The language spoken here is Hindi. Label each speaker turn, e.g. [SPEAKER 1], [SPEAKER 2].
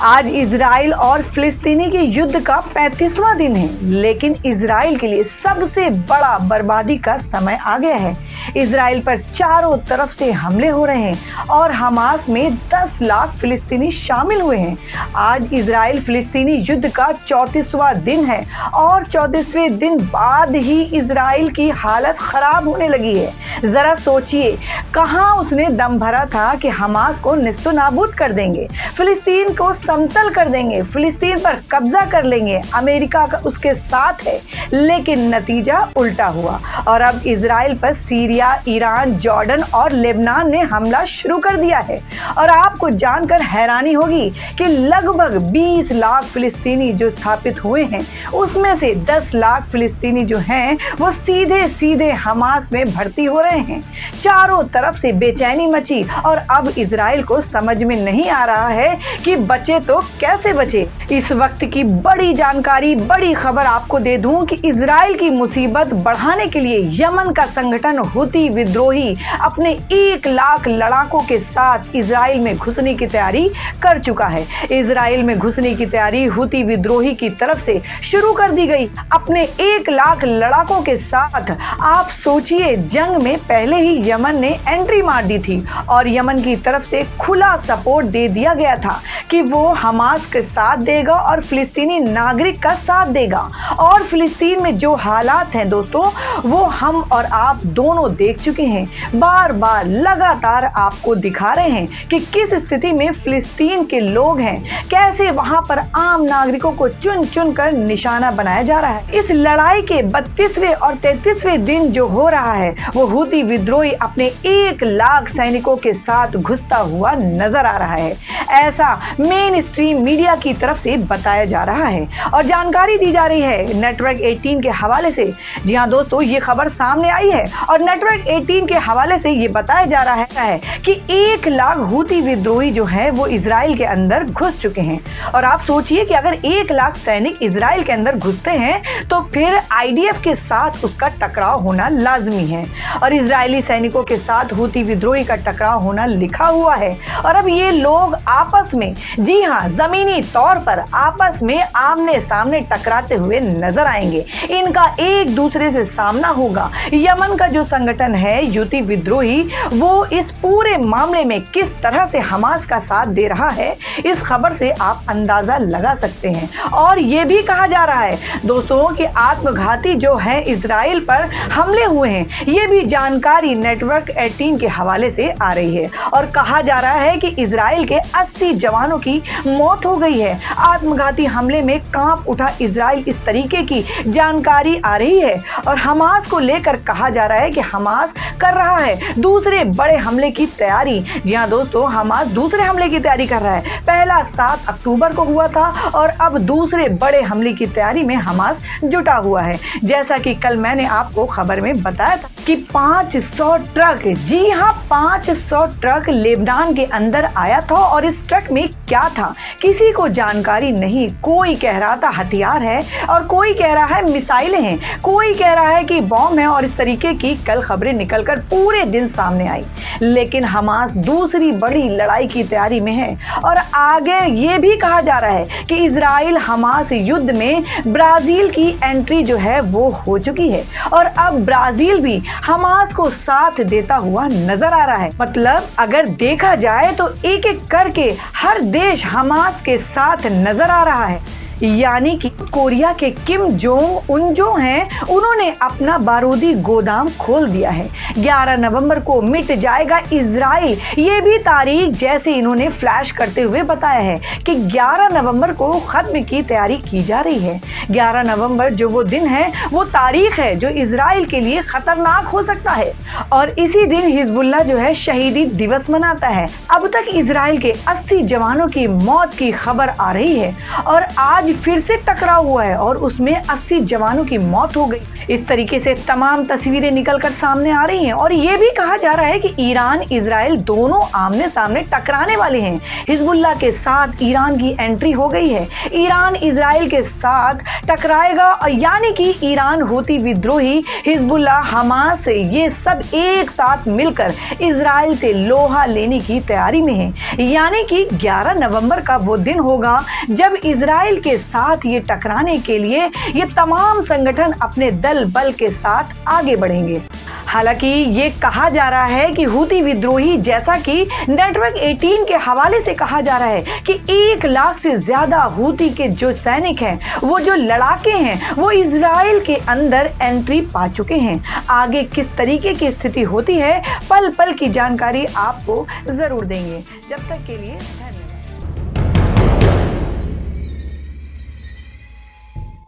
[SPEAKER 1] आज इजराइल और फिलिस्तीनी के युद्ध का 35वां दिन है, लेकिन इजराइल के लिए सबसे बड़ा बर्बादी का समय आ गया है। इजराइल पर चारों तरफ से हमले हो रहे हैं और हमास में 10 लाख फिलिस्तीनी शामिल हुए हैं। आज इजराइल फिलिस्तीनी युद्ध का 34वां दिन है और 34वें दिन बाद ही इजराइल की हालत खराब होने लगी है। जरा सोचिए, कहां उसने दम भरा था कि हमास को निस्तो नाबूद कर देंगे, फिलिस्तीन को समतल कर देंगे, फिलिस्तीन पर कब्जा कर लेंगे, अमेरिका का उसके साथ है। लेकिन नतीजा उल्टा हुआ और अब इजराइल पर सीरिया, ईरान, जॉर्डन और लेबनान ने हमला शुरू कर दिया है। और आपको जानकर हैरानी होगी कि लगभग 20 लाख फिलिस्तीनी जो स्थापित हुए हैं, उसमें से 10 लाख फिलिस्तीनी जो हैं वो सीधे सीधे हमास में भर्ती हो रहे हैं। चारों तरफ से बेचैनी मची और अब इजराइल को समझ में नहीं आ रहा है कि बचे तो कैसे बचे। इस वक्त की बड़ी जानकारी, बड़ी खबर आपको दे दूं कि इजराइल की मुसीबत बढ़ाने के लिए यमन का संगठन हुती विद्रोही अपने 1 लाख लड़ाकों के साथ इजराइल में घुसने की तैयारी कर चुका है। इजराइल में घुसने की तैयारी हुती विद्रोही की तरफ से शुरू कर दी गई अपने 1 लाख लड़ाकों के साथ। आप सोचिए, जंग में पहले ही यमन ने एंट्री मार दी थी और यमन की तरफ से खुला सपोर्ट दे दिया गया था कि वो हमास के साथ देगा और फिलिस्तीनी नागरिक का साथ देगा। और फिलिस्तीन में जो हालात हैं दोस्तों, वो हम और आप दोनों देख चुके हैं। बार बार लगातार आपको दिखा रहे हैं कि किस स्थिति में फिलिस्तीन के लोग हैं, कैसे वहां पर आम नागरिकों को चुन चुन कर निशाना बनाया जा रहा है। इस लड़ाई के 32वें और 33वें दिन जो हो रहा है, वो हुती विद्रोही अपने 1 लाख सैनिकों के साथ घुसता हुआ नजर आ रहा है। ऐसा मेन स्ट्रीम मीडिया की तरफ से बताया जा रहा है और जानकारी दी जा रही है नेटवर्क 18 के हवाले से। जी हाँ दोस्तों, ये खबर सामने आई है और नेटवर्क 18 के हवाले से ये बताया जा रहा है कि 1 लाख हुती विद्रोही जो है वो इजराइल के अंदर घुस चुके हैं। और आप सोचिए कि अगर 1 लाख सैनिक इजराइल के अंदर घुसते हैं तो फिर आईडीएफ के साथ उसका टकराव होना लाजमी है और इजरायली सैनिकों के साथ हुती विद्रोही का टकराव होना लिखा हुआ है। और अब ये लोग आपस में, जी हाँ, जमीनी तौर पर आपस में आमने सामने टकराते हुए नजर आएंगे। इनका एक दूसरे से सामना होगा। यमन का जो संगठन है हुती विद्रोही, वो इस पूरे मामले में किस तरह से हमास का साथ दे रहा है, इस खबर से आप अंदाजा लगा सकते हैं। और ये भी कहा जा रहा है दोस्तों कि आत्मघाती जो है इजराइल पर हमले हुए हैं, ये भी जानकारी नेटवर्क 18 के हवाले से आ रही है। और कहा जा रहा है कि इजराइल के 80 जवानों की मौत हो गई है। आत्मघाती हमले में कांप उठा इजराइल, इस तरीके की जानकारी आ रही है। और हमास को लेकर कहा जा रहा है कि हमास कर रहा है दूसरे बड़े हमले की तैयारी। जी हाँ दोस्तों, हमास दूसरे हमले की तैयारी कर रहा है। पहला 7 अक्टूबर को हुआ था और अब दूसरे बड़े हमले की तैयारी में हमास जुटा हुआ है। जैसा कि कल मैंने आपको खबर में बताया था कि 500 ट्रक, जी हाँ 500 ट्रक लेबनान के अंदर आया था। और इस ट्रक में क्या था किसी को जानकारी नहीं। कोई कह रहा था हथियार है और कोई कह रहा है मिसाइलें हैं, कोई कह रहा है कि बॉम्ब है और इस तरीके की कल खबरें निकलकर पूरे दिन सामने आई। लेकिन हमास दूसरी बड़ी लड़ाई की तैयारी में है और आगे ये भी कहा जा रहा है कि इजराइल हमास युद्ध में ब्राजील की एंट्री जो है वो हो चुकी है और अब ब्राजील भी हमास को साथ देता हुआ नजर आ रहा है। मतलब अगर देखा जाए तो एक एक करके हर देश हमास के साथ नजर आ रहा है। यानी कि कोरिया के किम जोंग उन जो हैं, उन्होंने अपना बारूदी गोदाम खोल दिया है। 11 नवंबर को मिट जाएगा इजराइल, ये भी तारीख जैसे इन्होंने फ्लैश करते हुए बताया है कि 11 नवंबर को खत्म की तैयारी की जा रही है। 11 नवंबर जो वो दिन है, वो तारीख है जो इजराइल के लिए खतरनाक हो सकता है। और इसी दिन हिजबुल्लाह जो है शहीदी दिवस मनाता है। अब तक इजराइल के 80 जवानों की मौत की खबर आ रही है और आज इसराइल फिर से टकराव हुआ है और उसमें 80 जवानों की मौत हो गई। इस तरीके से तमाम तस्वीरें निकलकर सामने आ रही हैं और ये भी कहा जा रहा है कि ईरान इजराइल दोनों आमने सामने टकराने वाले हैं। हिजबुल्लाह के साथ ईरान की एंट्री हो गई है। ईरान इजराइल के साथ टकराएगा और यानी कि ईरान हूती विद्रोही, हिजबुल्लाह, हमास, ये सब एक साथ मिलकर इजराइल से लोहा लेने की तैयारी में है। यानी कि 11 नवंबर का वो दिन होगा जब इजराइल के साथ ये टकराने के लिए ये तमाम संगठन अपने दल बल के साथ आगे बढ़ेंगे। हालांकि ये कहा जा रहा है कि हूती विद्रोही, जैसा कि नेटवर्क 18 के हवाले से कहा जा रहा है कि 1 लाख से ज्यादा हूती के जो सैनिक हैं, वो जो लड़ाके हैं, वो इजराइल के अंदर एंट्री पा चुके हैं। आगे किस तरीके की स्थिति होती है, पल पल की जानकारी आपको जरूर देंगे। जब तक के लिए धन्यवाद।